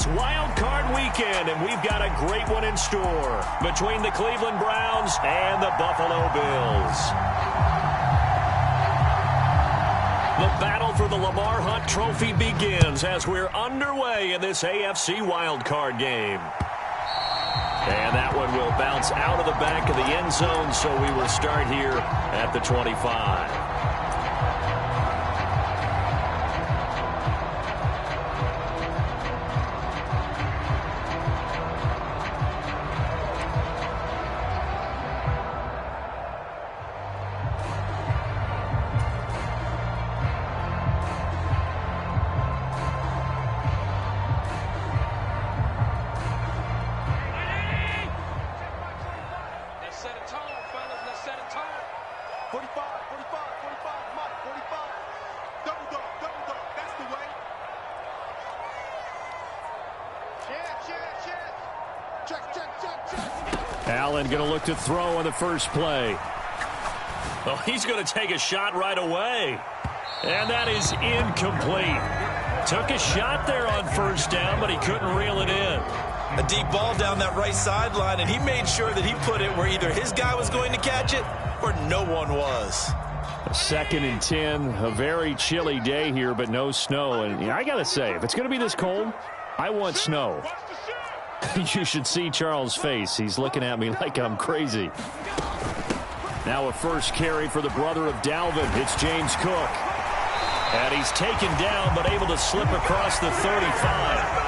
It's Wild Card Weekend, and we've got a great one in store between the Cleveland Browns and the Buffalo Bills. The battle for the Lamar Hunt Trophy begins as we're underway in this AFC Wild Card game. And that one will bounce out of the back of the end zone, so we will start here at the 25. Allen going to look to throw on the first play. Well, he's going to take a shot right away. And that is incomplete. Took a shot there on first down, but he couldn't reel it in. A deep ball down that right sideline, and he made sure that he put it where either his guy was going to catch it or no one was. A 2nd and 10, a very chilly day here, but no snow. And I got to say, if it's going to be this cold, I want snow. You should see Charles' face. He's looking at me like I'm crazy. Now a first carry for the brother of Dalvin. It's James Cook. And he's taken down, but able to slip across the 35.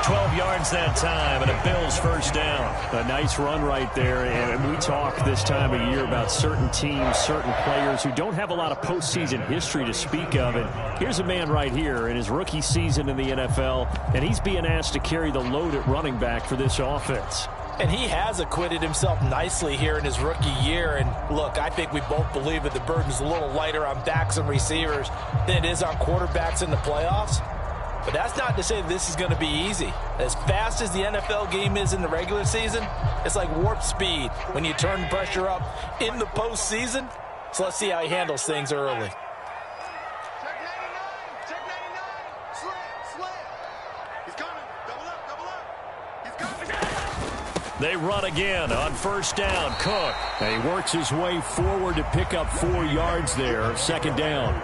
12 yards that time, and a Bills first down. A nice run right there, and we talk this time of year about certain teams, certain players who don't have a lot of postseason history to speak of. And here's a man right here in his rookie season in the NFL, and he's being asked to carry the load at running back for this offense. And he has acquitted himself nicely here in his rookie year. And look, I think we both believe that the burden's a little lighter on backs and receivers than it is on quarterbacks in the playoffs. But that's not to say this is going to be easy. As fast as the NFL game is in the regular season, it's like warp speed when you turn pressure up in the postseason. So let's see how he handles things early. Check 99. Slam. He's coming. Double up. He's coming. They run again on first down. Cook. And he works his way forward to pick up 4 yards there. 2nd down.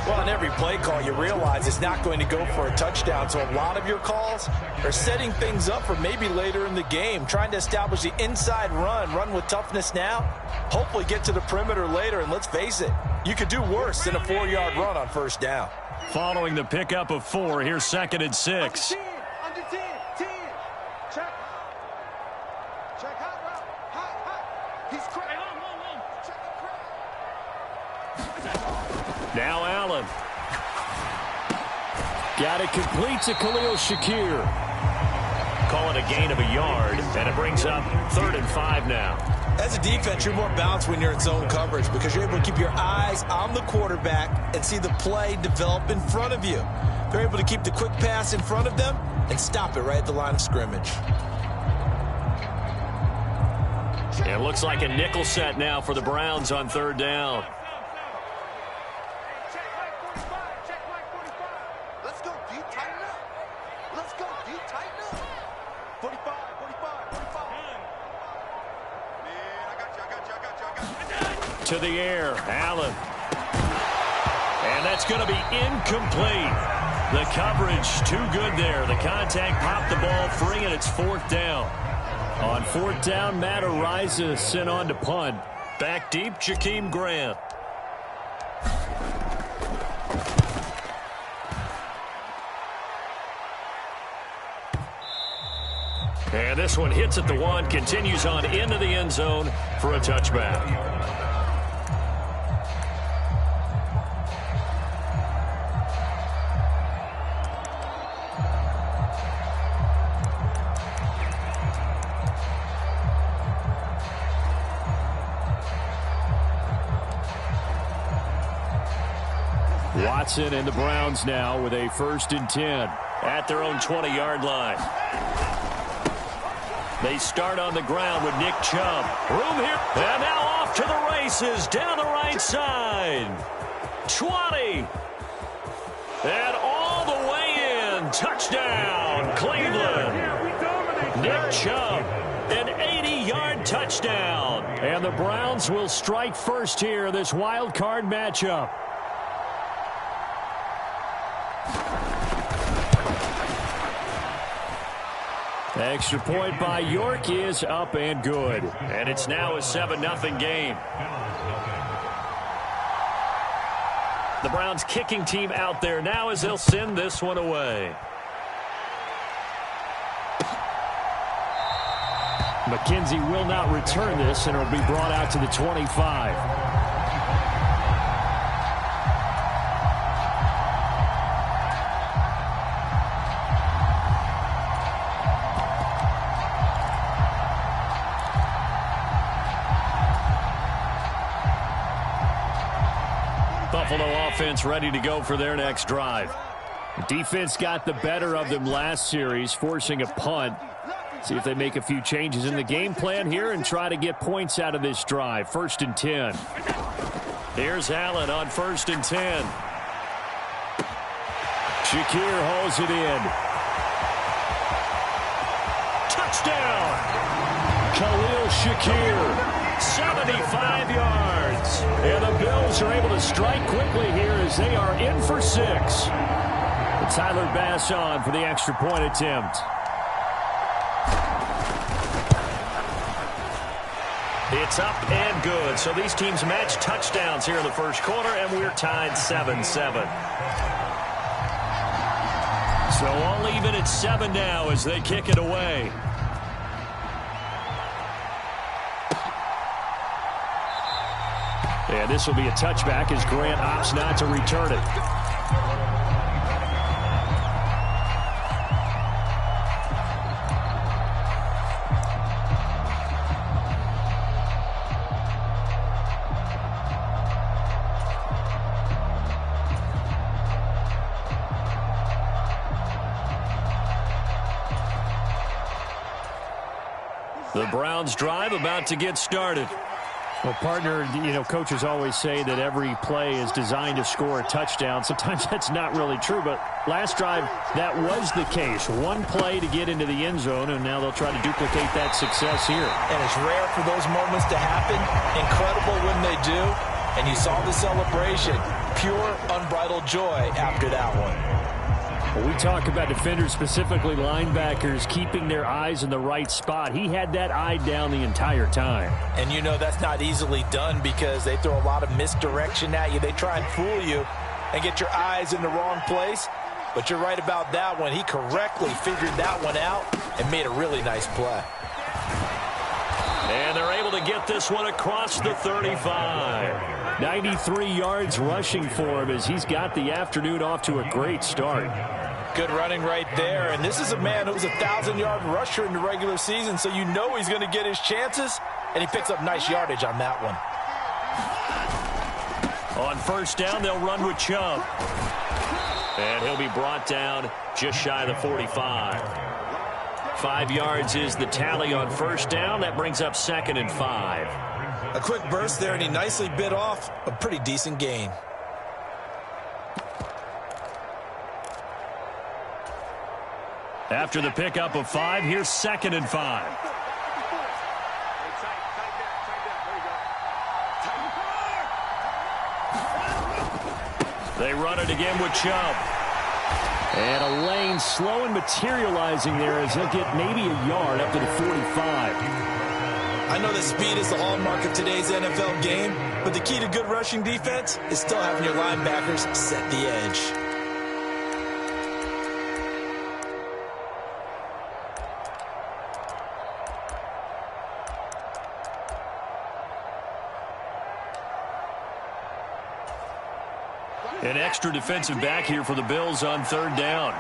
Well, on every play call, you realize it's not going to go for a touchdown. So a lot of your calls are setting things up for maybe later in the game, trying to establish the inside run with toughness now, hopefully get to the perimeter later. And let's face it, you could do worse than a 4-yard run on first down. Following the pickup of 4, here's 2nd and 6. Under 10. Check hot. He's cracked. Now Allen. Got it complete to Khalil Shakir. Call it a gain of a yard, and it brings up 3rd and 5 now. As a defense, you're more balanced when you're in zone coverage because you're able to keep your eyes on the quarterback and see the play develop in front of you. They're able to keep the quick pass in front of them and stop it right at the line of scrimmage. It looks like a nickel set now for the Browns on 3rd down. To the air, Allen. And that's going to be incomplete. The coverage too good there. The contact popped the ball free, and it's 4th down. On 4th down, Matt Araiza sent on to punt. Back deep, Jakeem Grant. And this one hits at the 1, continues on into the end zone for a touchback. Watson and the Browns now with a 1st and 10 at their own 20-yard line. They start on the ground with Nick Chubb. Room here. And now off to the races down the right side. 20. And all the way in. Touchdown, Nick Chubb, an 80-yard touchdown. And the Browns will strike first here, this wild card matchup. Extra point by York is up and good. And it's now a 7-0 game. The Browns kicking team out there now as they'll send this one away. McKenzie will not return this, and it'll be brought out to the 25. Buffalo offense ready to go for their next drive. Defense got the better of them last series, forcing a punt. See if they make a few changes in the game plan here and try to get points out of this drive. 1st and 10. Here's Allen on 1st and 10. Shakir hauls it in. Touchdown! Khalil Shakir. 75 yards. And the Bills are able to strike quickly here as they are in for 6. Tyler Bass on for the extra point attempt. It's up and good. So these teams match touchdowns here in the first quarter, and we're tied 7-7. So all even at 7 now as they kick it away. And this will be a touchback as Grant opts not to return it. The Browns drive about to get started. Well, partner, coaches always say that every play is designed to score a touchdown. Sometimes that's not really true, but last drive, that was the case. One play to get into the end zone, and now they'll try to duplicate that success here. And it's rare for those moments to happen. Incredible when they do. And you saw the celebration. Pure, unbridled joy after that one. Well, we talk about defenders, specifically linebackers, keeping their eyes in the right spot. He had that eye down the entire time. And that's not easily done because they throw a lot of misdirection at you. They try and fool you and get your eyes in the wrong place. But you're right about that one. He correctly figured that one out and made a really nice play. And they're able to get this one across the 35. 93 yards rushing for him as he's got the afternoon off to a great start. Good running right there. And this is a man who was a 1,000-yard rusher in the regular season, so he's going to get his chances, and he picks up nice yardage on that one. On 1st down, they'll run with Chubb. And he'll be brought down just shy of the 45. 5 yards is the tally on 1st down. That brings up 2nd and 5. A quick burst there, and he nicely bit off a pretty decent gain. After the pickup of 5, here's 2nd and 5. They run it again with Chubb. And a lane slow and materializing there as he'll get maybe a yard up to the 45. I know that speed is the hallmark of today's NFL game, but the key to good rushing defense is still having your linebackers set the edge. An extra defensive back here for the Bills on 3rd down.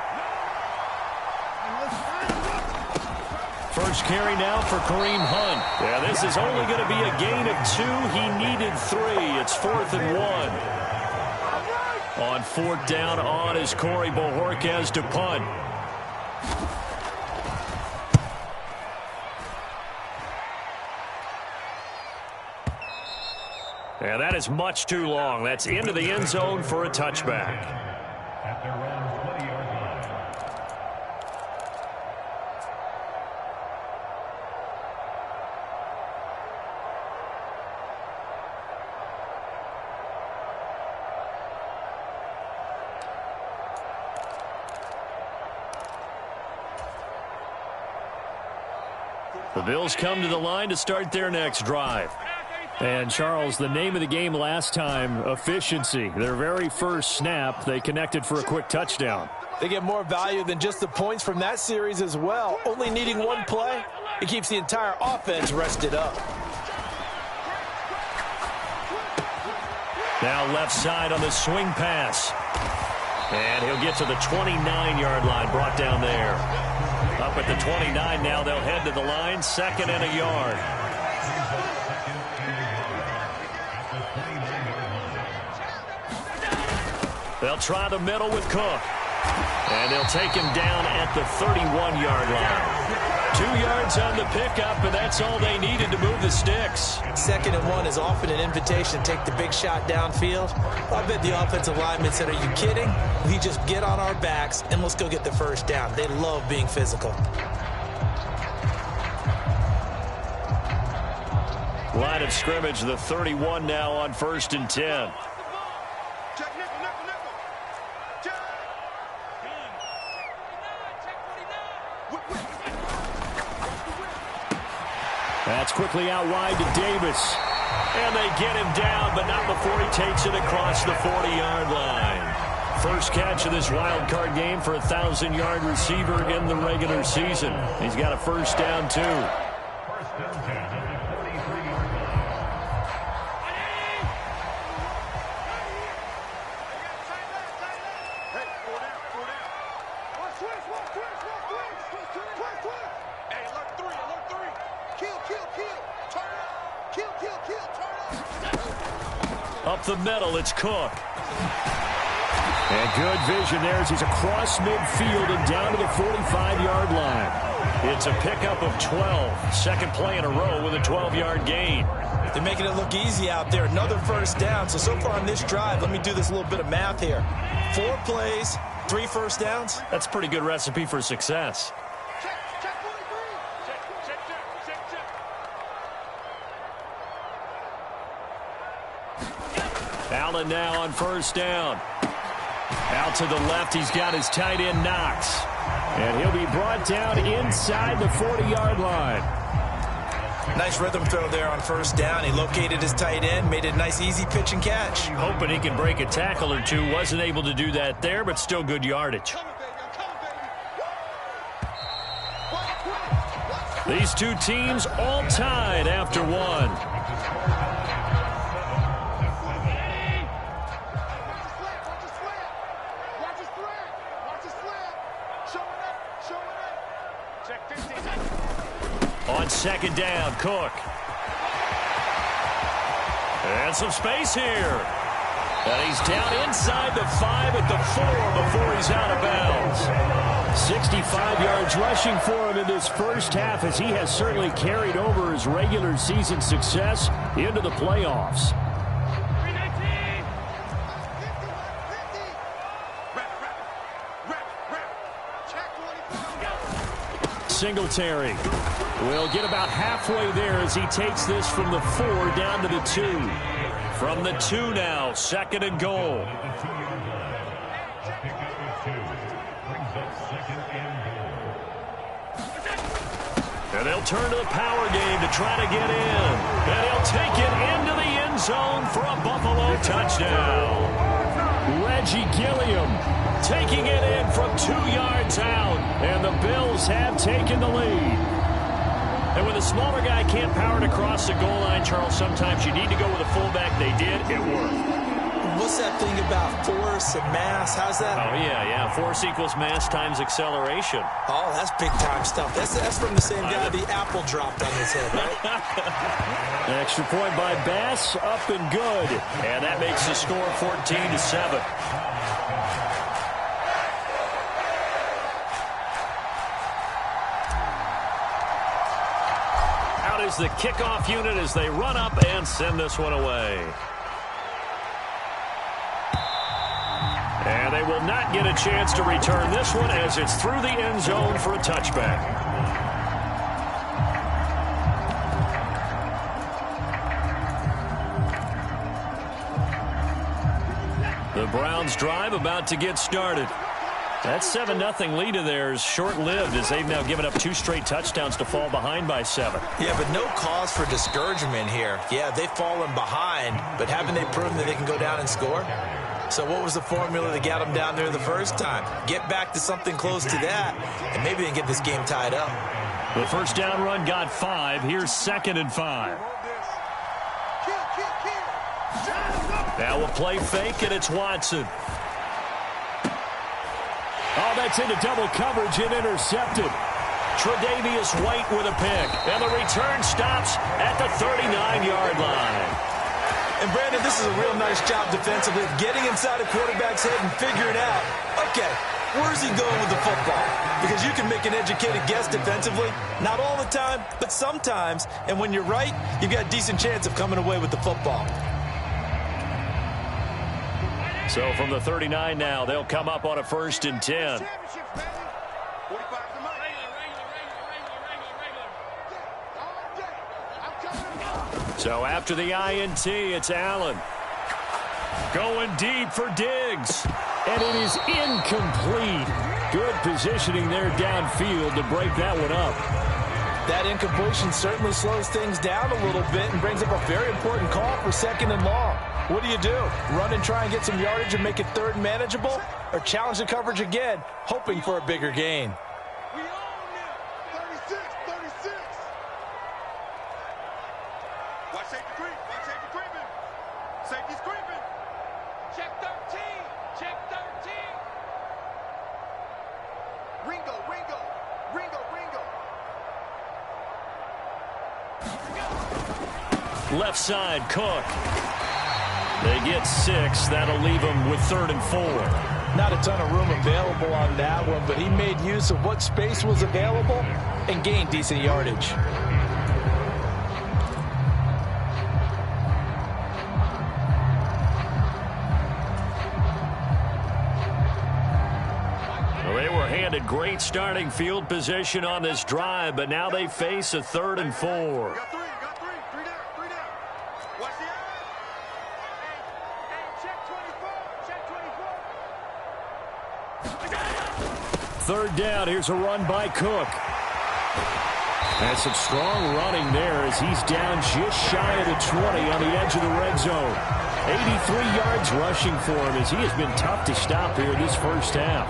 First carry now for Kareem Hunt. Yeah, this is only going to be a gain of 2. He needed 3. It's 4th and 1. On 4th down, on is Corey Bojorquez to punt. Yeah, that is much too long. That's into the end zone for a touchback. The Bills come to the line to start their next drive. And, Charles, the name of the game last time, efficiency. Their very first snap, they connected for a quick touchdown. They get more value than just the points from that series as well. Only needing one play, it keeps the entire offense rested up. Now left side on the swing pass. And he'll get to the 29-yard line, brought down there. Up at the 29 now, they'll head to the line, 2nd and a yard. They'll try the middle with Cook. And they'll take him down at the 31-yard line. 2 yards on the pickup, and that's all they needed to move the sticks. 2nd and 1 is often an invitation to take the big shot downfield. I bet the offensive lineman said, "Are you kidding? We just get on our backs and let's go get the first down." They love being physical. Line of scrimmage, the 31 now on 1st and 10. That's quickly out wide to Davis. And they get him down, but not before he takes it across the 40-yard line. First catch of this wild card game for a 1,000-yard receiver in the regular season. He's got a first down, too. Up the middle, it's Cook. And good vision there as he's across midfield and down to the 45-yard line. It's a pickup of 12. Second play in a row with a 12-yard gain. They're making it look easy out there. Another first down. So far on this drive, let me do this little bit of math here. 4 plays, 3 first downs. That's a pretty good recipe for success. Allen now on first down. Out to the left, he's got his tight end Knox. And he'll be brought down inside the 40-yard line. Nice rhythm throw there on first down. He located his tight end, made it a nice easy pitch and catch. Hoping he can break a tackle or two. Wasn't able to do that there, but still good yardage. These two teams all tied after one. On second down, Cook. And some space here. And he's down inside the 5 at the 4 before he's out of bounds. 65 yards rushing for him in this first half as he has certainly carried over his regular season success into the playoffs. Singletary will get about halfway there as he takes this from the 4 down to the 2. From the 2 now, 2nd and goal. And they'll turn to the power game to try to get in. And he'll take it into the end zone for a Buffalo touchdown. Reggie Gilliam taking it in from 2 yards out. And the Bills have taken the lead. And when the smaller guy can't power it across the goal line, Charles, sometimes you need to go with a fullback. They did. It worked. What's that thing about force and mass? How's that? Oh, yeah. Force equals mass times acceleration. Oh, that's big-time stuff. That's from the same guy the apple dropped on his head, right? An extra point by Bass, up and good. And that makes the score 14-7. Out is the kickoff unit as they run up and send this one away. And they will not get a chance to return this one as it's through the end zone for a touchback. The Browns drive about to get started. That 7-0 lead of theirs short-lived as they've now given up 2 straight touchdowns to fall behind by 7. Yeah, but no cause for discouragement here. Yeah, they've fallen behind, but haven't they proven that they can go down and score? So what was the formula that got them down there the first time? Get back to something close to that, and maybe they can get this game tied up. The first down run got 5. Here's 2nd and 5. Now a play fake, and it's Watson. Oh, that's into double coverage and intercepted. Tre'Davious White with a pick. And the return stops at the 39-yard line. And, Brandon, this is a real nice job defensively, getting inside a quarterback's head and figuring out, okay, where's he going with the football? Because you can make an educated guess defensively. Not all the time, but sometimes. And when you're right, you've got a decent chance of coming away with the football. So from the 39 now, they'll come up on a 1st and 10. So after the INT, it's Allen. Going deep for Diggs. And it is incomplete. Good positioning there downfield to break that one up. That incompletion certainly slows things down a little bit and brings up a very important call for 2nd and long. What do? Run and try and get some yardage and make it 3rd and manageable? Or challenge the coverage again, hoping for a bigger gain? We own them. 36, 36. Watch safety creep. Watch safety creeping. Safety's creeping. Check 13. Check 13. Ringo, Ringo. Ringo, Ringo. Left side, Cook. They get 6. That'll leave them with 3rd and 4. Not a ton of room available on that one, but he made use of what space was available and gained decent yardage. Well, they were handed great starting field position on this drive, but now they face a 3rd and 4. Got 3. Got 3. 3 down. 3 down. Watch the eye. Hey, check 24. Check 24. 3rd down. Here's a run by Cook. And some strong running there as he's down just shy of the 20 on the edge of the red zone. 83 yards rushing for him as he has been tough to stop here this first half.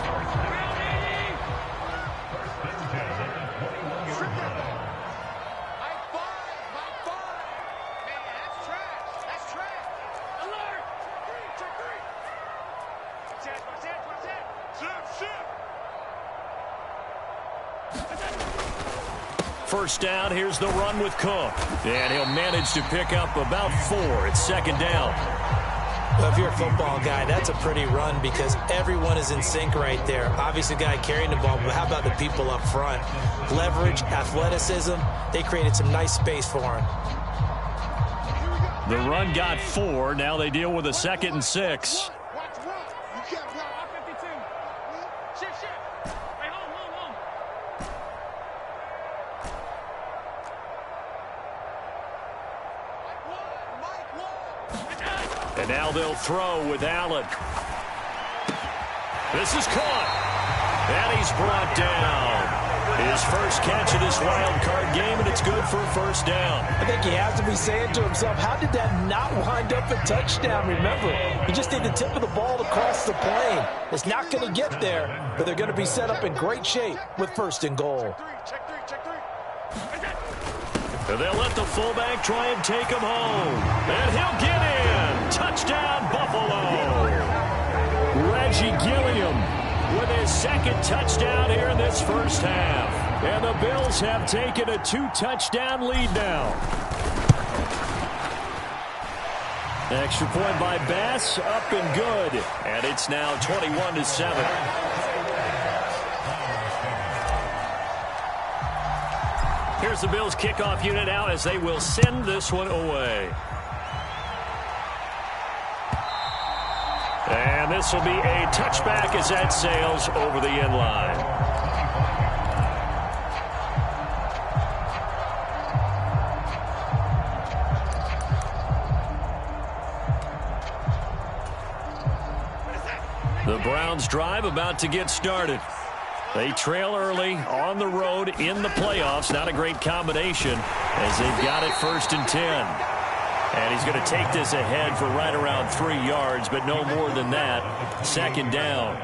First down, here's the run with Cook. And he'll manage to pick up about 4. It's 2nd down. Well, if you're a football guy, that's a pretty run because everyone is in sync right there. Obviously, the guy carrying the ball, but how about the people up front? Leverage, athleticism, they created some nice space for him. The run got 4. Now they deal with a 2nd and 6. And now they'll throw with Allen. This is caught. And he's brought down. His first catch of this wild card game, and it's good for a 1st down. I think he has to be saying to himself, how did that not wind up a touchdown? Remember, he just did the tip of the ball across the plane. It's not going to get there, but they're going to be set up in great shape with 1st and goal. Check 3. Check 3. And they'll let the fullback try and take him home. And he'll get in. Touchdown, Buffalo. Reggie Gilliam with his 2nd touchdown here in this first half. And the Bills have taken a 2-touchdown lead now. Extra point by Bass, up and good. And it's now 21-7. Here's the Bills kickoff unit out as they will send this one away. And this will be a touchback as that sails over the end line. The Browns drive about to get started. They trail early on the road in the playoffs. Not a great combination as they've got it 1st and 10. And he's going to take this ahead for right around 3 yards, but no more than that. 2nd down.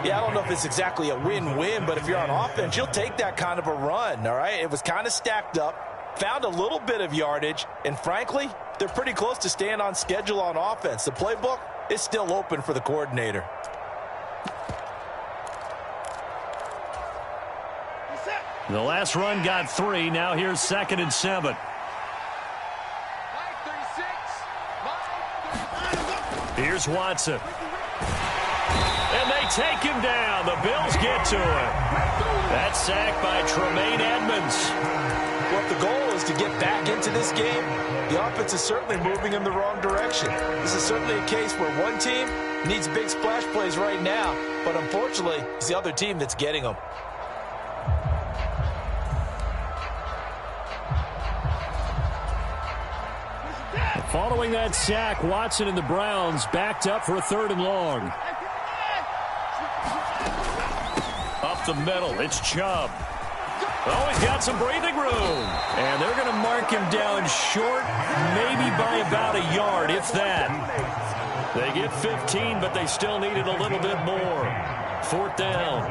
Yeah, I don't know if it's exactly a win-win, but if you're on offense, you'll take that kind of a run, all right? It was kind of stacked up, found a little bit of yardage, and frankly, they're pretty close to staying on schedule on offense. The playbook is still open for the coordinator. The last run got 3. Now here's 2nd and 7. Here's Watson. And they take him down. The Bills get to him. That sack by Tremaine Edmonds. Well, if the goal is to get back into this game, the offense is certainly moving in the wrong direction. This is certainly a case where one team needs big splash plays right now, but unfortunately, it's the other team that's getting them. Following that sack, Watson and the Browns backed up for a 3rd and long. Up the middle, it's Chubb. Oh, he's got some breathing room. And they're going to mark him down short, maybe by about a yard, if that. They get 15, but they still needed a little bit more. 4th down.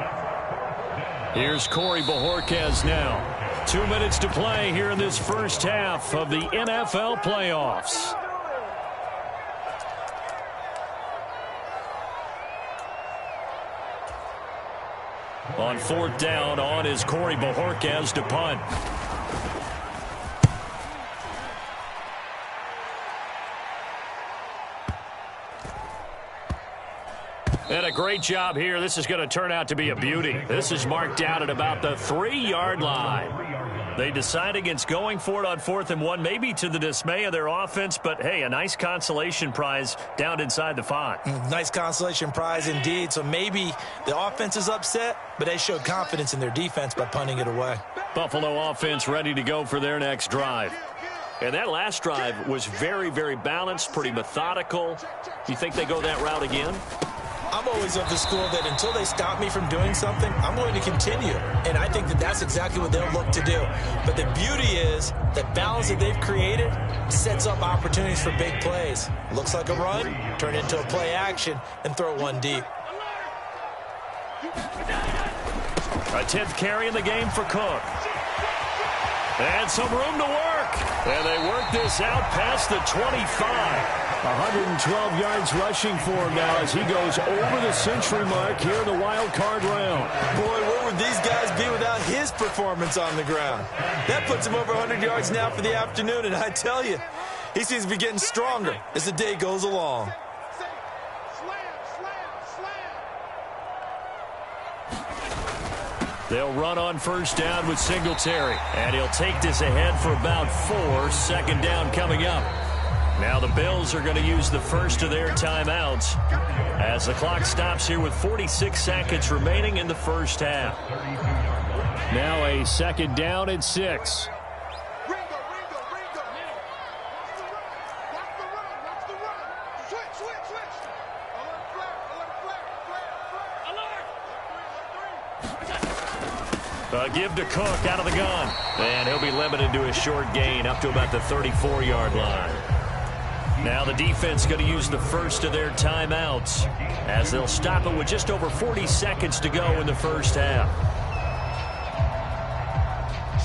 Here's Corey Bojorquez now. 2 minutes to play here in this first half of the NFL playoffs. On 4th down, on is Corey Bojorquez to punt. And a great job here. This is going to turn out to be a beauty. This is marked out at about the 3-yard line. They decide against going for it on 4th and 1, maybe to the dismay of their offense, but hey, a nice consolation prize down inside the 5. Nice consolation prize indeed. So maybe the offense is upset, but they showed confidence in their defense by punting it away. Buffalo offense ready to go for their next drive. And that last drive was very, very balanced, pretty methodical. You think they go that route again? I'm always of the school that until they stop me from doing something, I'm going to continue. And I think that that's exactly what they'll look to do. But the beauty is the balance that they've created sets up opportunities for big plays. Looks like a run, turn into a play action, and throw one deep. A 10th carry in the game for Cook. And some room to work. And they work this out past the 25. 112 yards rushing for him now as he goes over the century mark here in the wild card round. Boy, where would these guys be without his performance on the ground? That puts him over 100 yards now for the afternoon, and I tell you, he seems to be getting stronger as the day goes along. They'll run on 1st down with Singletary, and he'll take this ahead for about 4. 2nd down coming up. Now the Bills are going to use the first of their timeouts as the clock stops here with 46 seconds remaining in the first half. Now a 2nd down and 6. Give to Cook out of the gun. And he'll be limited to a short gain up to about the 34-yard line. Now the defense going to use the first of their timeouts as they'll stop it with just over 40 seconds to go in the first half.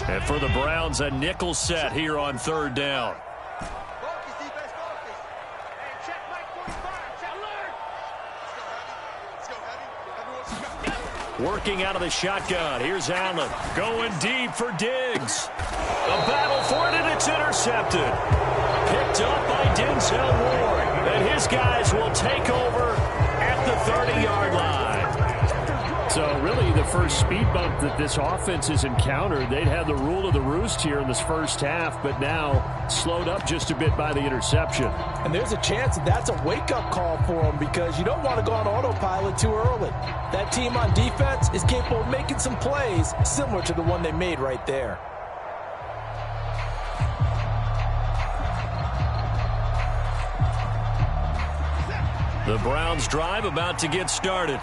And for the Browns, a nickel set here on 3rd down. Working out of the shotgun. Here's Allen going deep for Diggs. A battle for it, and it's intercepted. Picked up by Denzel Ward. And his guys will take over at the 30-yard line. So really the first speed bump that this offense has encountered, they'd had the rule of the roost here in this first half, but now slowed up just a bit by the interception. And there's a chance that that's a wake-up call for them because you don't want to go on autopilot too early. That team on defense is capable of making some plays similar to the one they made right there. The Browns drive about to get started.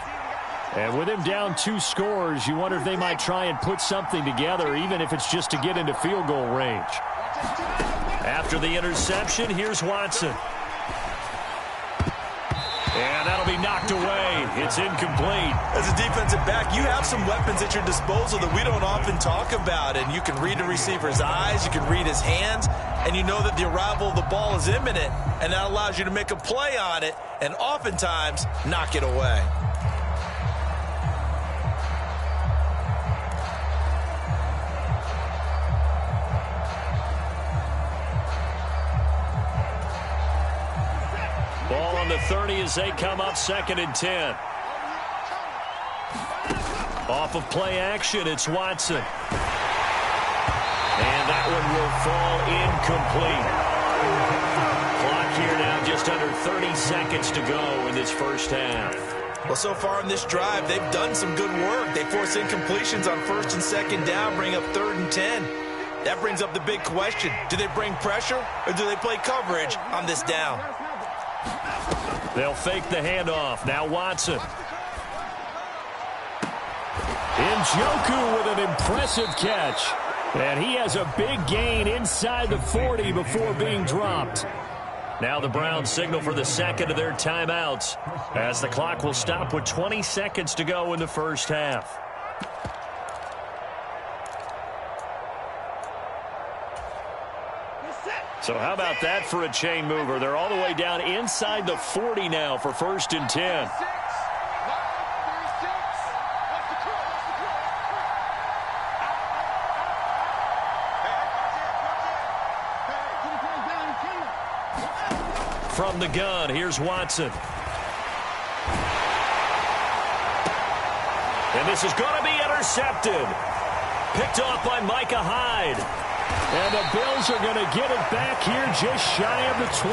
And with him down 2 scores, you wonder if they might try and put something together, even if it's just to get into field goal range. After the interception, here's Watson. And that'll be knocked away. It's incomplete. As a defensive back, you have some weapons at your disposal that we don't often talk about. And you can read a receiver's eyes, you can read his hands, and you know that the arrival of the ball is imminent. And that allows you to make a play on it and oftentimes knock it away. Ball on the 30 as they come up 2nd and 10. Off of play action, it's Watson. And that one will fall incomplete. Clock here now just under 30 seconds to go in this first half. Well, so far in this drive, they've done some good work. They force incompletions on 1st and 2nd down, bring up 3rd and 10. That brings up the big question. Do they bring pressure or do they play coverage on this down? They'll fake the handoff. Now Watson. Njoku with an impressive catch. And he has a big gain inside the 40 before being dropped. Now the Browns signal for the 2nd of their timeouts as the clock will stop with 20 seconds to go in the first half. So how about that for a chain mover? They're all the way down inside the 40 now for 1st and 10. From the gun, here's Watson. And this is going to be intercepted. Picked off by Micah Hyde. And the Bills are going to get it back here just shy of the 20.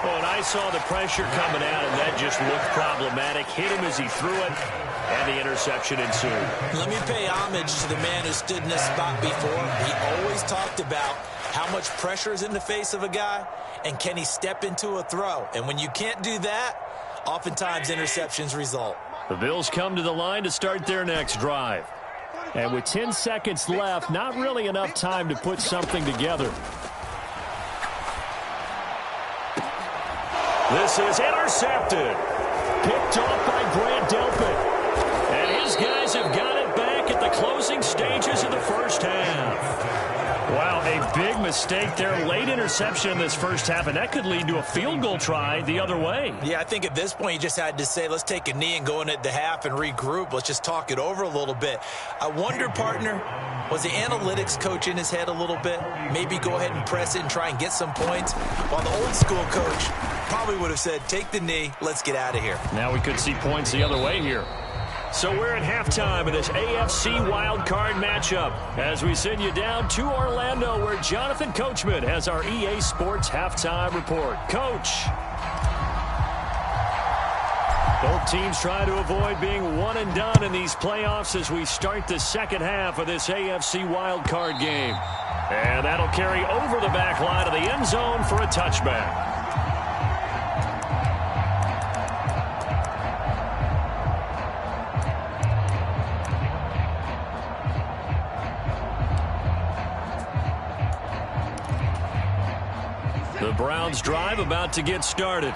Oh, and I saw the pressure coming out, and that just looked problematic. Hit him as he threw it, and the interception ensued. Let me pay homage to the man who stood in this spot before. He always talked about how much pressure is in the face of a guy, and can he step into a throw. And when you can't do that, oftentimes interceptions result. The Bills come to the line to start their next drive. And with 10 seconds left, not really enough time to put something together. This is intercepted. Picked off by Grant Delpit. And his guys have got it back at the closing stages of the first half. Wow, a big mistake there. Late interception in this first half, and that could lead to a field goal try the other way. Yeah, I think at this point you just had to say, let's take a knee and go in at the half and regroup. Let's just talk it over a little bit. I wonder, partner, was the analytics coach in his head a little bit? Maybe go ahead and press it and try and get some points? While the old school coach probably would have said, take the knee, let's get out of here. Now we could see points the other way here. So we're at halftime of this AFC wildcard matchup as we send you down to Orlando where Jonathan Coachman has our EA Sports halftime report. Coach. Both teams try to avoid being one and done in these playoffs as we start the second half of this AFC wildcard game. And that'll carry over the back line of the end zone for a touchback. The Browns drive about to get started.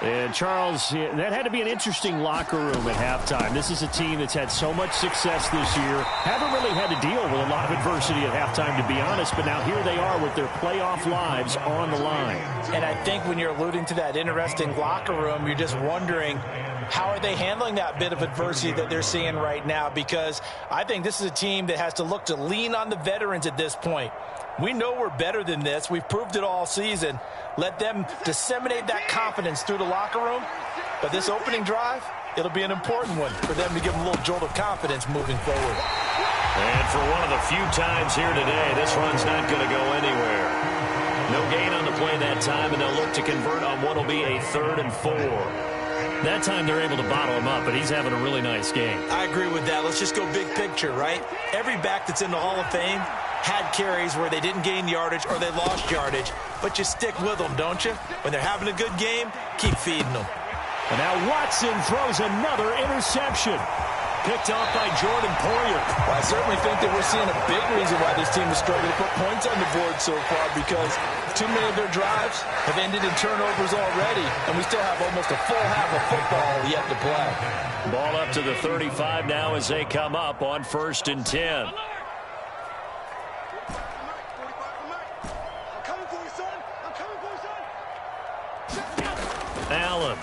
And, Charles, that had to be an interesting locker room at halftime. This is a team that's had so much success this year. Haven't really had to deal with a lot of adversity at halftime, to be honest. But now here they are with their playoff lives on the line. And I think when you're alluding to that interesting locker room, you're just wondering, how are they handling that bit of adversity that they're seeing right now? Because I think this is a team that has to look to lean on the veterans at this point. We know we're better than this. We've proved it all season. Let them disseminate that confidence through the locker room. But this opening drive, it'll be an important one for them to give them a little jolt of confidence moving forward. And for one of the few times here today, this run's not going to go anywhere. No gain on the play that time, and they'll look to convert on what will be a 3rd and 4. That time they're able to bottle him up, but he's having a really nice game. I agree with that. Let's just go big picture, right? Every back that's in the Hall of Fame had carries where they didn't gain yardage or they lost yardage, but you stick with them, don't you? When they're having a good game, keep feeding them. And now Watson throws another interception. Picked off by Jordan Poyer. Well, I certainly think that we're seeing a big reason why this team is struggling to put points on the board so far, because too many of their drives have ended in turnovers already, and we still have almost a full half of football yet to play. Ball up to the 35 now as they come up on 1st and 10. Allen.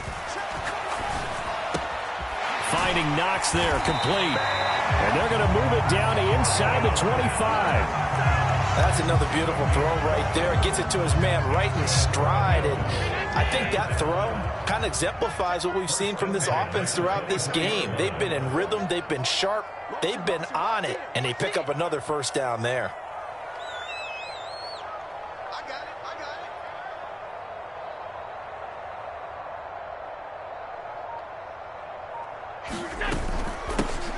Finding Knox there, complete. And they're going to move it down to inside the 25. That's another beautiful throw right there. Gets it to his man right in stride. And I think that throw kind of exemplifies what we've seen from this offense throughout this game. They've been in rhythm. They've been sharp. They've been on it. And they pick up another first down there.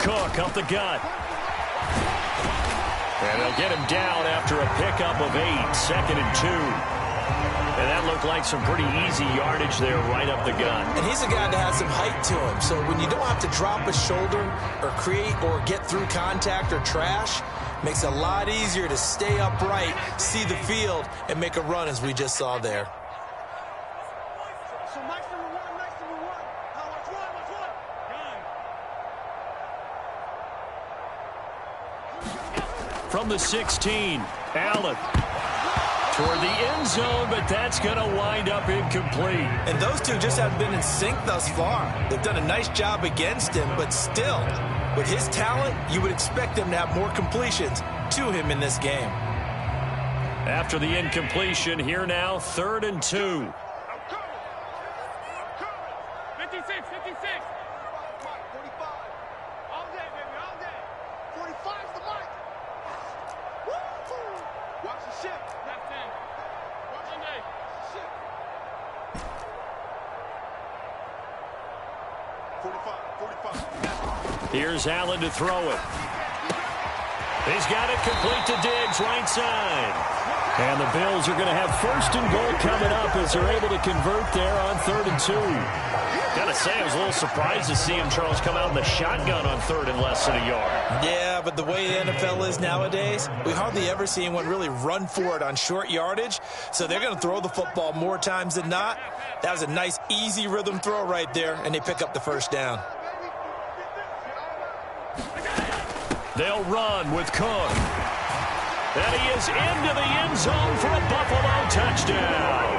Cook up the gut. And they'll get him down after a pickup of 8, 2nd and 2. And that looked like some pretty easy yardage there right up the gut. And he's a guy that has some height to him. So when you don't have to drop a shoulder or create or get through contact or trash, makes it a lot easier to stay upright, see the field, and make a run as we just saw there. From the 16, Allen toward the end zone, but that's going to wind up incomplete. And those two just haven't been in sync thus far. They've done a nice job against him, but still, with his talent, you would expect them to have more completions to him in this game. After the incompletion, here now, 3rd and 2. 56, 56. 45. All day, baby, all day. 45's the mark. Watch the ship. Left hand. Watch the day. Ship. 45. Here's Allen to throw it. He's got it complete to Diggs, right side. And the Bills are going to have 1st and goal coming up as they're able to convert there on 3rd and 2. Gotta say, I was a little surprised to see him, Charles, come out in the shotgun on 3rd and less than a yard. Yeah, but the way the NFL is nowadays, we hardly ever see anyone really run for it on short yardage. So they're going to throw the football more times than not. That was a nice, easy rhythm throw right there, and they pick up the first down. They'll run with Cook. And he is into the end zone for a Buffalo touchdown.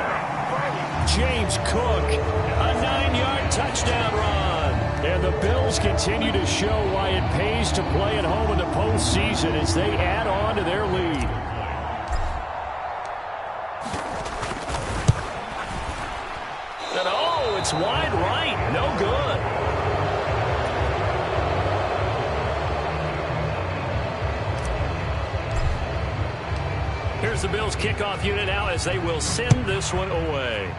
James Cook, a 9-yard touchdown run. And the Bills continue to show why it pays to play at home in the postseason as they add on to their lead. And oh, it's wide right. No good. Here's the Bills kickoff unit now as they will send this one away.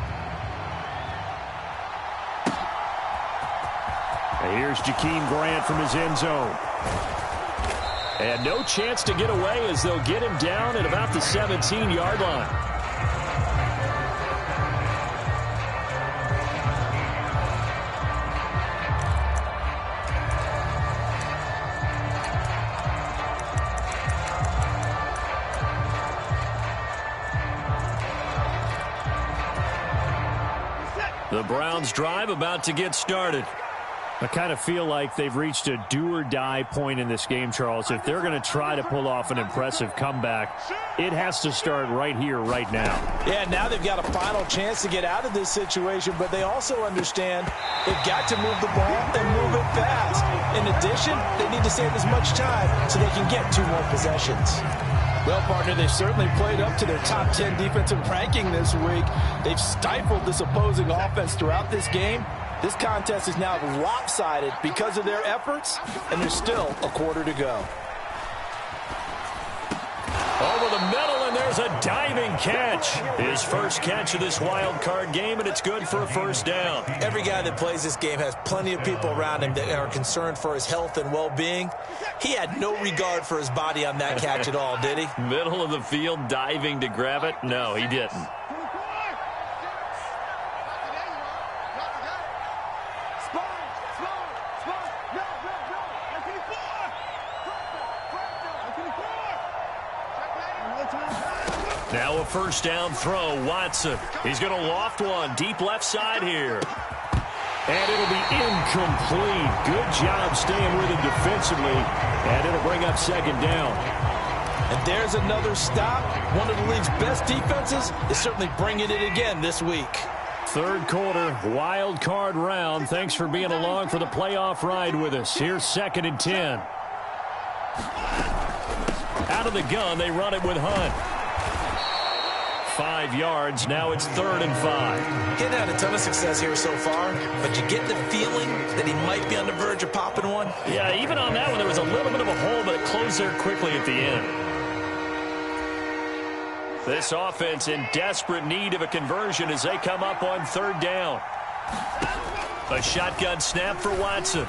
And here's Jakeem Grant from his end zone. And no chance to get away as they'll get him down at about the 17-yard line. The Browns drive about to get started. I kind of feel like they've reached a do-or-die point in this game, Charles. If they're going to try to pull off an impressive comeback, it has to start right here, right now. Yeah, now they've got a final chance to get out of this situation, but they also understand they've got to move the ball and move it fast. In addition, they need to save as much time so they can get 2 more possessions. Well, partner, they've certainly played up to their top 10 defensive ranking this week. They've stifled this opposing offense throughout this game. This contest is now lopsided because of their efforts, and there's still a quarter to go. Over the middle, and there's a diving catch. His first catch of this wild card game, and it's good for a first down. Every guy that plays this game has plenty of people around him that are concerned for his health and well-being. He had no regard for his body on that catch at all, did he? Middle of the field, diving to grab it? No, he didn't. Now a first down throw. Watson. He's going to loft one deep left side here. And it'll be incomplete. Good job staying with him defensively. And it'll bring up second down. And there's another stop. One of the league's best defenses is certainly bringing it again this week. Third quarter, wild card round. Thanks for being along for the playoff ride with us. Here's 2nd and 10. Out of the gun, they run it with Hunt. 5 yards. Now it's 3rd and 5. He hasn't had a ton of success here so far, but you get the feeling that he might be on the verge of popping one. Yeah, even on that one, there was a little bit of a hole, but it closed there quickly at the end. This offense in desperate need of a conversion as they come up on 3rd down. A shotgun snap for Watson.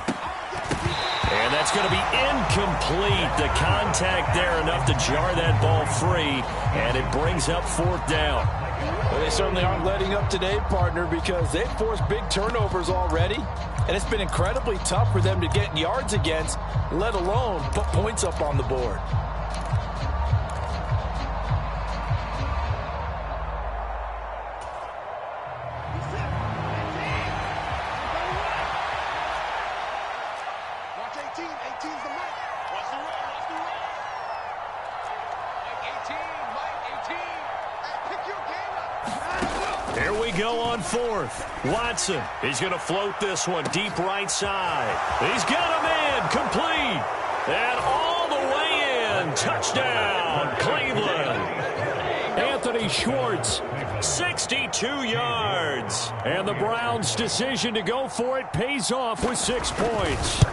And that's going to be incomplete. The contact there enough to jar that ball free, and it brings up 4th down. Well, they certainly aren't letting up today, partner, because they've forced big turnovers already, and it's been incredibly tough for them to get yards against, let alone put points up on the board. Here we go on 4th. Watson, he's going to float this one deep right side. He's got a man complete. And all the way in. Touchdown, Cleveland. Anthony Schwartz, 62 yards. And the Browns' decision to go for it pays off with 6 points.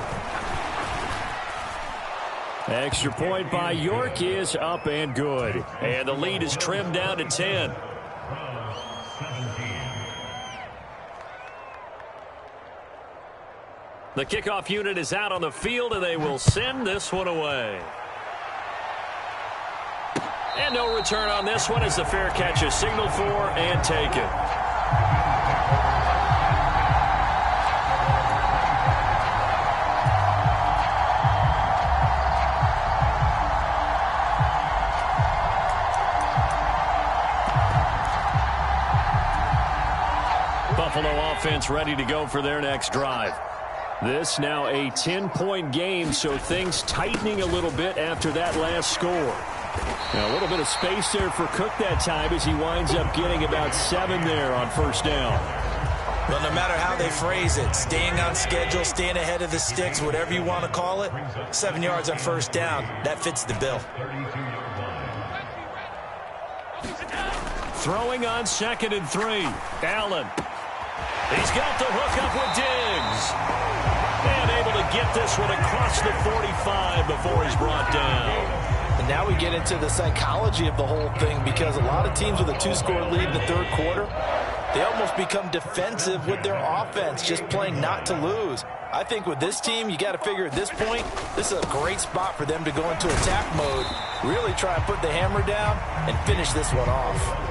Extra point by York is up and good. And the lead is trimmed down to 10. The kickoff unit is out on the field, and they will send this one away. And no return on this one as the fair catch is signaled for and taken. Buffalo offense ready to go for their next drive. This now a 10-point game, so things tightening a little bit after that last score. Now a little bit of space there for Cook that time as he winds up getting about 7 there on first down. Well, no matter how they phrase it, staying on schedule, staying ahead of the sticks, whatever you want to call it, 7 yards on first down, that fits the bill. Throwing on 2nd and 3. Allen. He's got the hook up with Diggs. And able to get this one across the 45 before he's brought down. And now we get into the psychology of the whole thing, because a lot of teams with a 2-score lead in the third quarter, they almost become defensive with their offense, just playing not to lose. I think with this team, you got to figure at this point, this is a great spot for them to go into attack mode, really try and put the hammer down and finish this one off.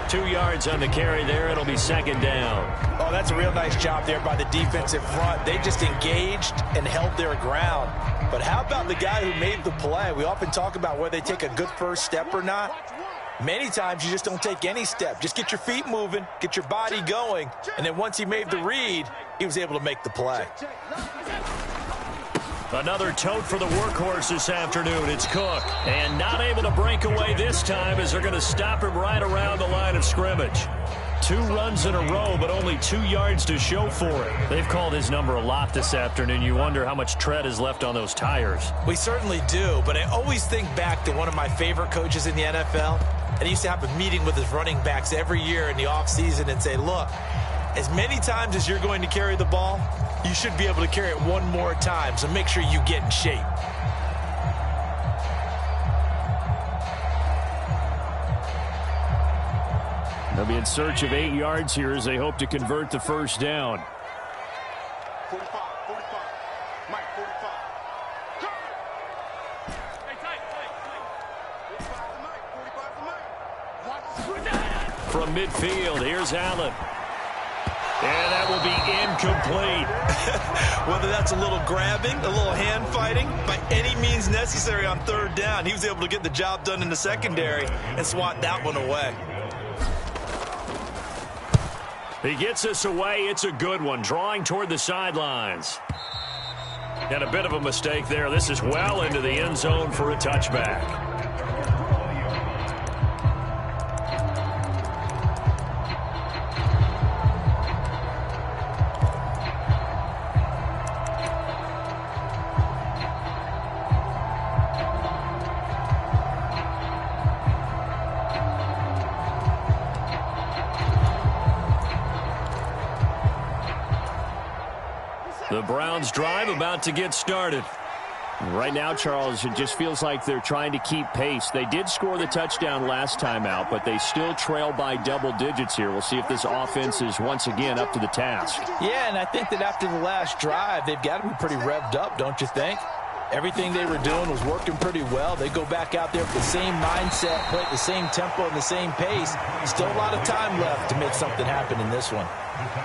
2 yards on the carry there. It'll be 2nd down. Oh, that's a real nice job there by the defensive front. They just engaged and held their ground. But how about the guy who made the play? We often talk about whether they take a good first step or not. Many times you just don't take any step. Just get your feet moving, get your body going, and then once he made the read, he was able to make the play. Another tote for the workhorse this afternoon. It's Cook. And not able to break away this time as they're going to stop him right around the line of scrimmage. 2 runs in a row, but only 2 yards to show for it. They've called his number a lot this afternoon. You wonder how much tread is left on those tires. We certainly do, but I always think back to one of my favorite coaches in the NFL. And he used to have a meeting with his running backs every year in the offseason and say, look, as many times as you're going to carry the ball, you should be able to carry it one more time, so make sure you get in shape. They'll be in search of 8 yards here as they hope to convert the first down. 45, 45. Mike, 45. Hey, tight. 45 to Mike, 45 to Mike. From midfield, here's Allen. And that will be incomplete. Whether that's a little grabbing, a little hand fighting, by any means necessary on third down, he was able to get the job done in the secondary and swat that one away. He gets us away. It's a good one, drawing toward the sidelines. And a bit of a mistake there. This is well into the end zone for a touchback. The Browns drive about to get started. Right now, Charles, it just feels like they're trying to keep pace. They did score the touchdown last time out, but they still trail by double digits here. We'll see if this offense is once again up to the task. Yeah, and I think that after the last drive, they've got to be pretty revved up, don't you think? Everything they were doing was working pretty well. They go back out there with the same mindset, play at the same tempo and the same pace. Still a lot of time left to make something happen in this one.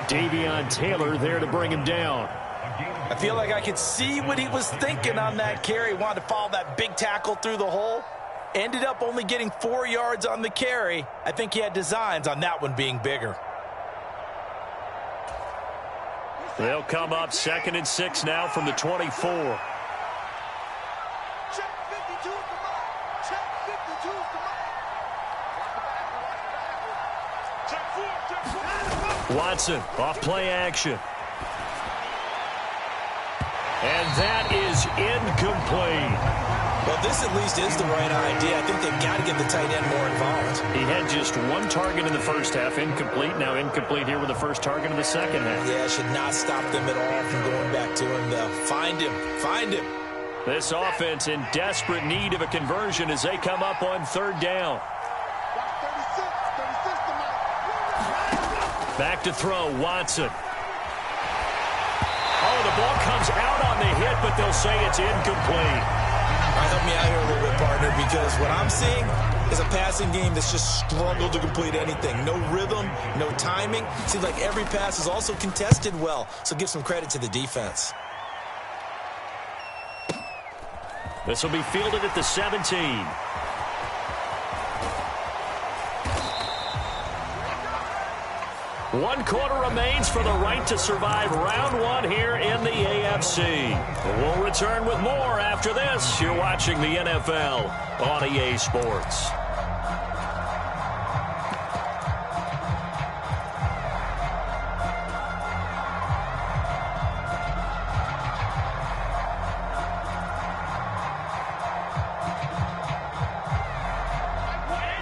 Davion Taylor there to bring him down. I feel like I could see what he was thinking on that carry. Wanted to follow that big tackle through the hole. Ended up only getting 4 yards on the carry. I think he had designs on that one being bigger. They'll come up 2nd and 6 now from the 24. Check 52 is the mark. Check 52 is the mark. Check 4. Watson off play action. And that is incomplete. Well, this at least is the right idea. I think they've got to get the tight end more involved. He had just one target in the first half, incomplete. Now incomplete here with the first target in the second half. Yeah, should not stop them at all from going back to him, though. Find him. Find him. This offense in desperate need of a conversion as they come up on third down. 36 to Mike. Back to throw, Watson. Oh, the ball comes out on the hit, but they'll say it's incomplete. All right, help me out here a little bit, partner, because what I'm seeing is a passing game that's just struggled to complete anything. No rhythm, no timing. Seems like every pass is also contested well, so give some credit to the defense. This will be fielded at the 17. One quarter remains for the right to survive round one here in the AFC. We'll return with more after this. You're watching the NFL on EA Sports.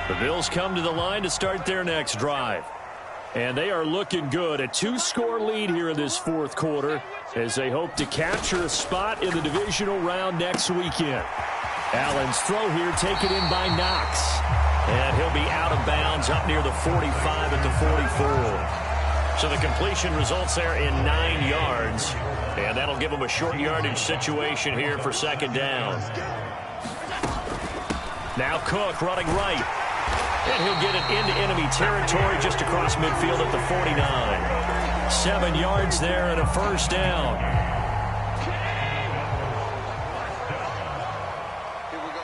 The Bills come to the line to start their next drive. And they are looking good. A 2-score lead here in this fourth quarter as they hope to capture a spot in the divisional round next weekend. Allen's throw here taken in by Knox. And he'll be out of bounds up near the 45 at the 44. So the completion results there in 9 yards. And that'll give them a short yardage situation here for second down. Now Cook running right. And he'll get it into enemy territory just across midfield at the 49. 7 yards there and a first down. Here we go.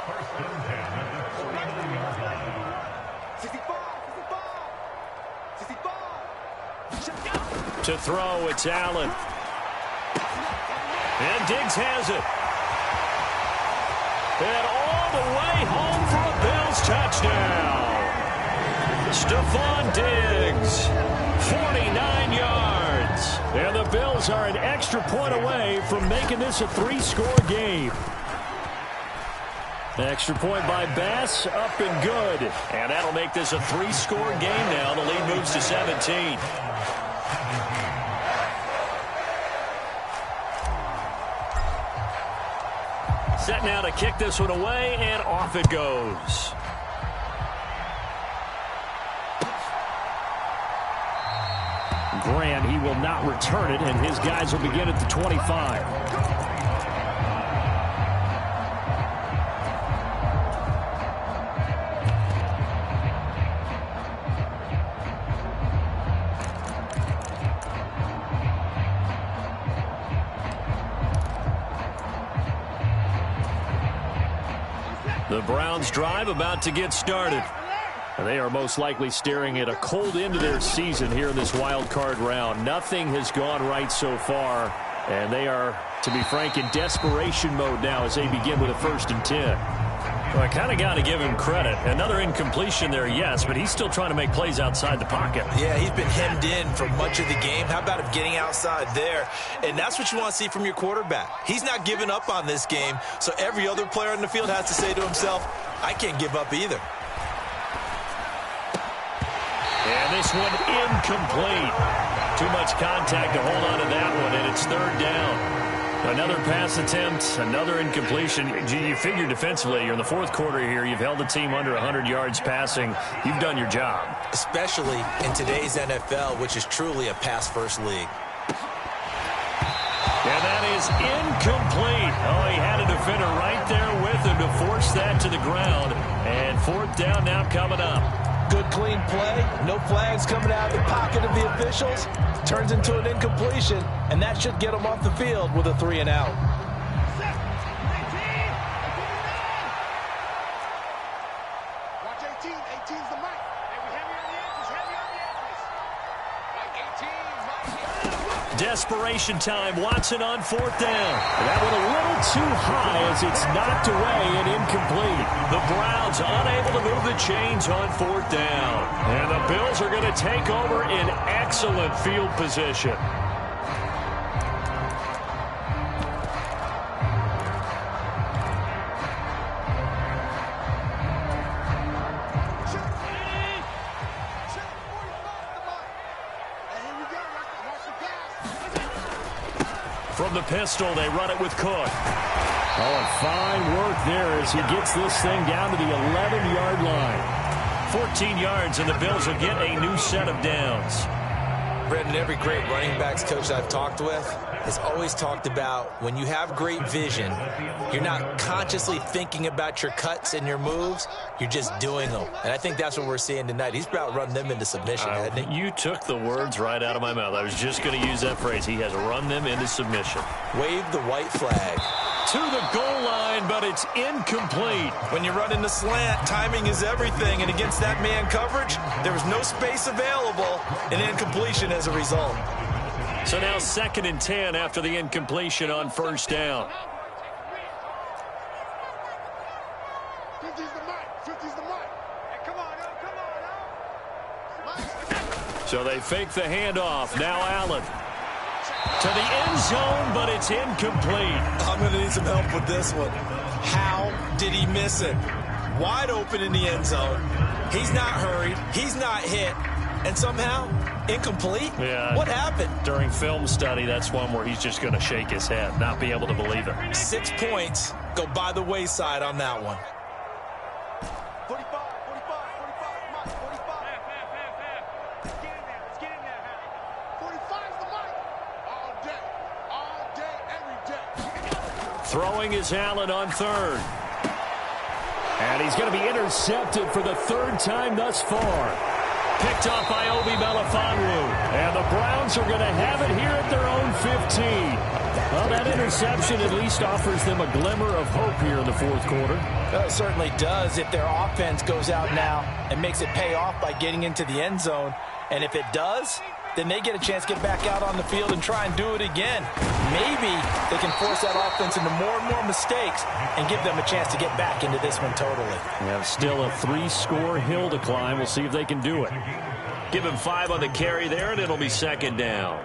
65. To throw, it's Allen. And Diggs has it. And all the way home for a Bills touchdown. Stephon Diggs, 49 yards. And the Bills are an extra point away from making this a 3-score game. Extra point by Bass, up and good. And that'll make this a 3-score game now. The lead moves to 17. Set now to kick this one away, and off it goes. Grant, he will not return it, and his guys will begin at the 25. The Browns drive about to get started. They are most likely staring at a cold end to their season here in this wild card round. Nothing has gone right so far, and they are, to be frank, in desperation mode now as they begin with a 1st and 10. Well, I kind of got to give him credit. Another incompletion there, yes, but he's still trying to make plays outside the pocket. Yeah, he's been hemmed in for much of the game. How about him getting outside there? And that's what you want to see from your quarterback. He's not giving up on this game, so every other player on the field has to say to himself, I can't give up either. And this one incomplete. Too much contact to hold on to that one, and it's 3rd down. Another pass attempt, another incompletion. You figure defensively, you're in the 4th quarter here. You've held the team under 100 yards passing. You've done your job. Especially in today's NFL, which is truly a pass-first league. And that is incomplete. Oh, he had a defender right there with him to force that to the ground. And 4th down now coming up. Good, clean play. No flags coming out of the pocket of the officials. Turns into an incompletion, and that should get them off the field with a 3 and out. Watch 18. 18's the mic. Heavy on the edges. Heavy on the edges. Mike 18. Desperation time. Watson on 4th down. That one a little too high as it's knocked away and incomplete. The Browns unable to move the chains on 4th down. And the Bills are going to take over in excellent field position. From the pistol, they run it with Cook. Oh, and fine work there as he gets this thing down to the 11-yard line. 14 yards, and the Bills will get a new set of downs. Brendan, every great running backs coach I've talked with has always talked about when you have great vision, you're not consciously thinking about your cuts and your moves, you're just doing them. And I think that's what we're seeing tonight. He's about running them into submission, hasn't he? You took the words right out of my mouth. I was just going to use that phrase. He has run them into submission. Wave the white flag. To the goal line, but it's incomplete. When you run in the slant, timing is everything, and against that man coverage, there was no space available, and incompletion as a result. So now 2nd and 10 after the incompletion on 1st down. 50's the mic. 50's the mic. Hey, come on, now. So they fake the handoff. Now Allen. To the end zone, but it's incomplete. I'm going to need some help with this one. How did he miss it? Wide open in the end zone. He's not hurried. He's not hit. And somehow, incomplete? Yeah. What happened? During film study, that's one where he's just going to shake his head, not be able to believe it. 6 points go by the wayside on that one. 45, 45, 45, 45. Let's get in there, let's get in there. 45's the mic. All day, every day. Throwing is Allen on 3rd. And he's going to be intercepted for the 3rd time thus far. Picked off by Obi Melifonwu. And the Browns are going to have it here at their own 15. Well, that interception at least offers them a glimmer of hope here in the 4th quarter. It certainly does if their offense goes out now and makes it pay off by getting into the end zone. And if it does, then they get a chance to get back out on the field and try and do it again. Maybe they can force that offense into more and more mistakes and give them a chance to get back into this one totally. We have still a 3-score hill to climb. We'll see if they can do it. Give him 5 on the carry there, and it'll be 2nd down.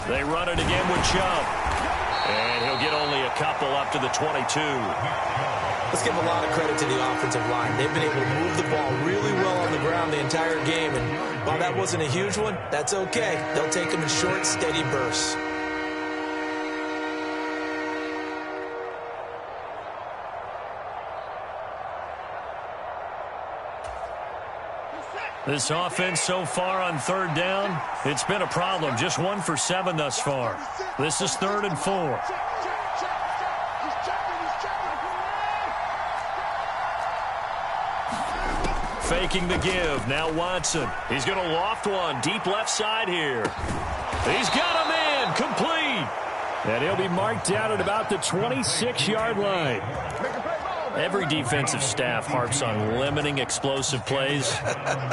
They run it again with Chubb. And he'll get only a couple up to the 22. Let's give a lot of credit to the offensive line. They've been able to move the ball really well on the ground the entire game. And while that wasn't a huge one, that's okay. They'll take them in short, steady bursts. This offense so far on 3rd down, it's been a problem. Just 1 for 7 thus far. This is 3rd and 4. faking the give. Now Watson. He's going to loft one deep left side here. He's got a man complete. And he'll be marked down at about the 26-yard line. Every defensive staff harps on limiting explosive plays.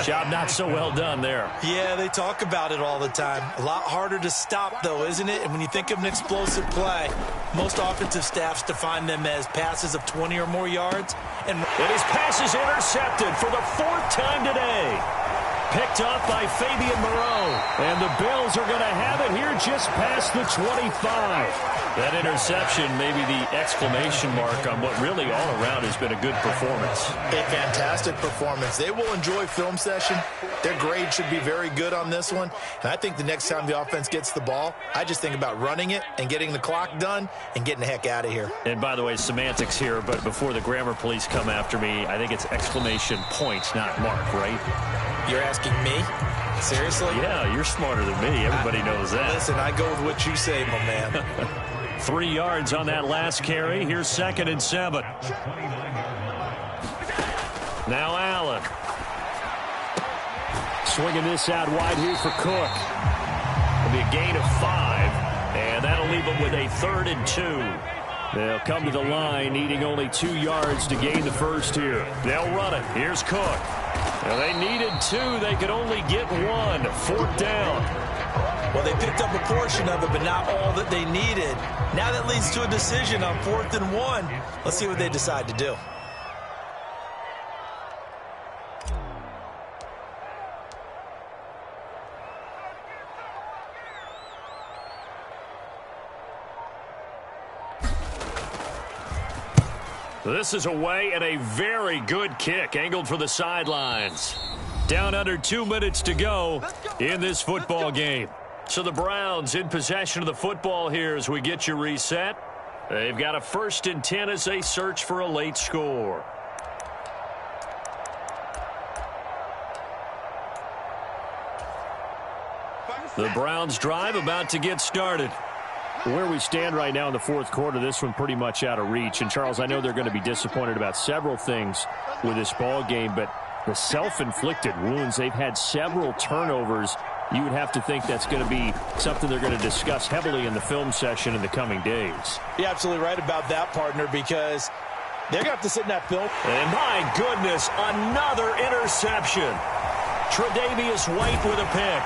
Job not so well done there. Yeah, they talk about it all the time. A lot harder to stop, though, isn't it? And when you think of an explosive play, most offensive staffs define them as passes of 20 or more yards. And his pass is intercepted for the 4th time today. Picked off by Fabian Moreau. And the Bills are going to have it here just past the 25. That interception may be the exclamation mark on what really all around has been a good performance. A fantastic performance. They will enjoy film session. Their grade should be very good on this one. And I think the next time the offense gets the ball, I just think about running it and getting the clock done and getting the heck out of here. And by the way, semantics here, but before the grammar police come after me, I think it's exclamation point, not mark, right? You're asking me? Seriously? Yeah, you're smarter than me. Everybody knows that. Listen, I go with what you say, my man. 3 yards on that last carry. Here's 2nd and 7. Now Allen. Swinging this out wide here for Cook. It'll be a gain of 5, and that'll leave them with a 3rd and 2. They'll come to the line, needing only 2 yards to gain the first here. They'll run it. Here's Cook. Well, they needed 2. They could only get 1. 4th down. Well, they picked up a portion of it, but not all that they needed. Now that leads to a decision on 4th and 1. Let's see what they decide to do. This is away and a very good kick angled for the sidelines. Down under 2 minutes to go in this football game. So the Browns in possession of the football here as we get you reset. They've got a 1st and 10 as they search for a late score. The Browns drive about to get started. Where we stand right now in the 4th quarter, this one pretty much out of reach. And, Charles, I know they're going to be disappointed about several things with this ball game, but the self-inflicted wounds, they've had several turnovers. You would have to think that's going to be something they're going to discuss heavily in the film session in the coming days. You're absolutely right about that, partner, because they're going to have to sit in that film. And, my goodness, another interception. Tre'Davious White with a pick.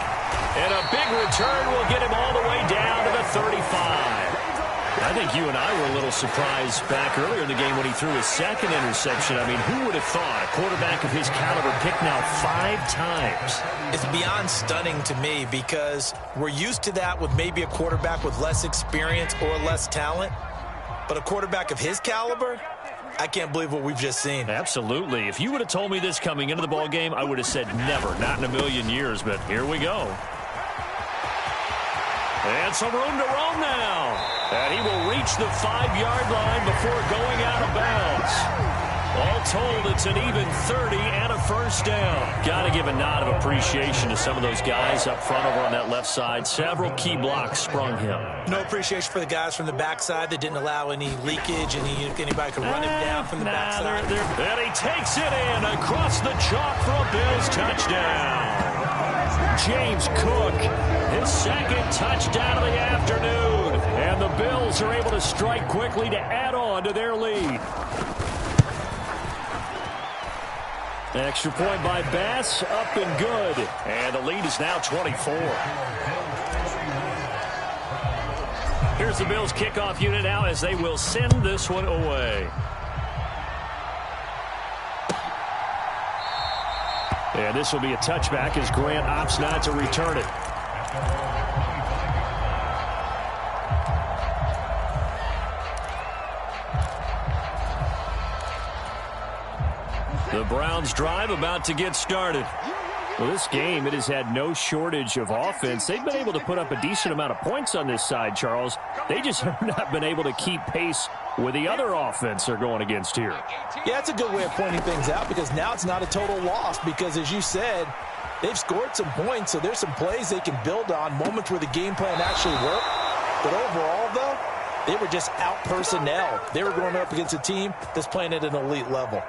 And a big return will get him all the way down to the 35. I think you and I were a little surprised back earlier in the game when he threw his 2nd interception. I mean, who would have thought a quarterback of his caliber picked now 5 times? It's beyond stunning to me because we're used to that with maybe a quarterback with less experience or less talent. But a quarterback of his caliber, I can't believe what we've just seen. Absolutely. If you would have told me this coming into the ball game, I would have said never, not in a million years, but here we go. And some room to roam now. And he will reach the 5-yard line before going out of bounds. All told, it's an even 30 and a 1st down. Got to give a nod of appreciation to some of those guys up front over on that left side. Several key blocks sprung him. No appreciation for the guys from the backside that didn't allow any leakage, and anybody could run him down from the backside. And he takes it in across the chalk for a Bills touchdown. James Cook, his 2nd touchdown of the afternoon. And the Bills are able to strike quickly to add on to their lead. Extra point by Bass, up and good. And the lead is now 24. Here's the Bills kickoff unit now as they will send this one away. And this will be a touchback as Grant opts not to return it. The Browns drive about to get started. Well, this game, it has had no shortage of offense. They've been able to put up a decent amount of points on this side, Charles. They just have not been able to keep pace with the other offense they're going against here. Yeah, that's a good way of pointing things out because now it's not a total loss because, as you said, they've scored some points, so there's some plays they can build on, moments where the game plan actually worked. But overall, though, they were just out-personnel. They were going up against a team that's playing at an elite level.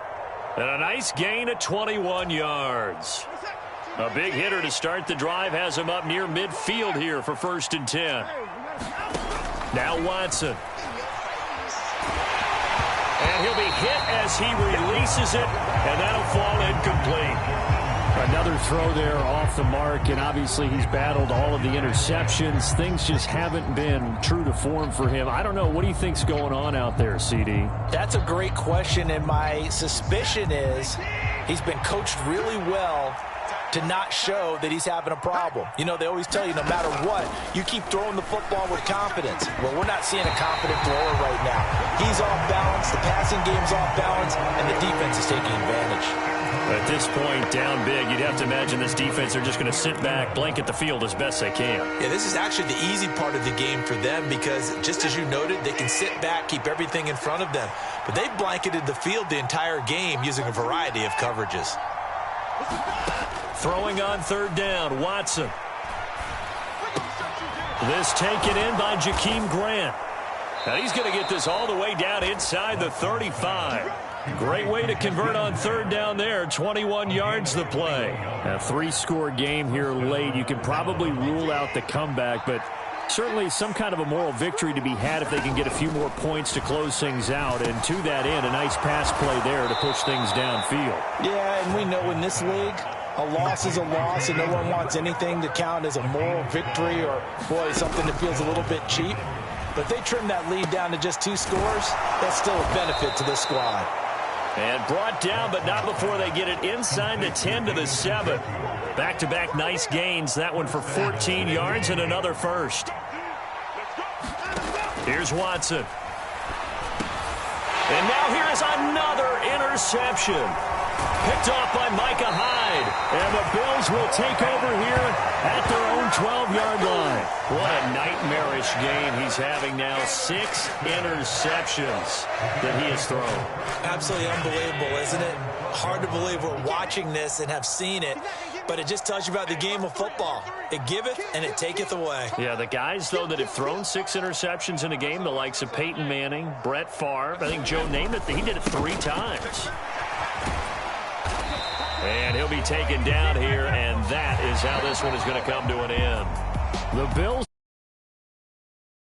And a nice gain of 21 yards. A big hitter to start the drive has him up near midfield here for 1st and 10. Now Watson. And he'll be hit as he releases it, and that'll fall incomplete. Another throw there off the mark, and obviously he's battled all of the interceptions. Things just haven't been true to form for him. I don't know. What do you think's going on out there, CD? That's a great question, and my suspicion is he's been coached really well to not show that he's having a problem. You know, they always tell you no matter what, you keep throwing the football with confidence. Well, we're not seeing a confident thrower right now. He's off balance, the passing game's off balance, and the defense is taking advantage. At this point, down big, you'd have to imagine this defense are just going to sit back, blanket the field as best they can. Yeah, this is actually the easy part of the game for them because, just as you noted, they can sit back, keep everything in front of them. But they've blanketed the field the entire game using a variety of coverages. Throwing on 3rd down, Watson. This taken in by Jakeem Grant. Now he's going to get this all the way down inside the 35. Great way to convert on 3rd down there. 21 yards the play. A 3-score game here late. You can probably rule out the comeback, but certainly some kind of a moral victory to be had if they can get a few more points to close things out. And to that end, a nice pass play there to push things downfield. Yeah, and we know in this league, a loss is a loss, and no one wants anything to count as a moral victory or, boy, something that feels a little bit cheap. But if they trim that lead down to just 2 scores, that's still a benefit to this squad. And brought down, but not before they get it inside the 10 to the 7. Back-to-back nice gains. That one for 14 yards and another first. Here's Watson. And now here is another interception. Picked off by Micah Hyde. And the Bills will take over here at their own 12-yard line. What a nightmarish game he's having now. 6 interceptions that he has thrown. Absolutely unbelievable, isn't it? Hard to believe we're watching this and have seen it, but it just tells you about the game of football. It giveth and it taketh away. Yeah, the guys, though, that have thrown 6 interceptions in a game, the likes of Peyton Manning, Brett Favre, I think Joe Namath, he did it 3 times. And he'll be taken down here, and that is how this one is going to come to an end. The Bills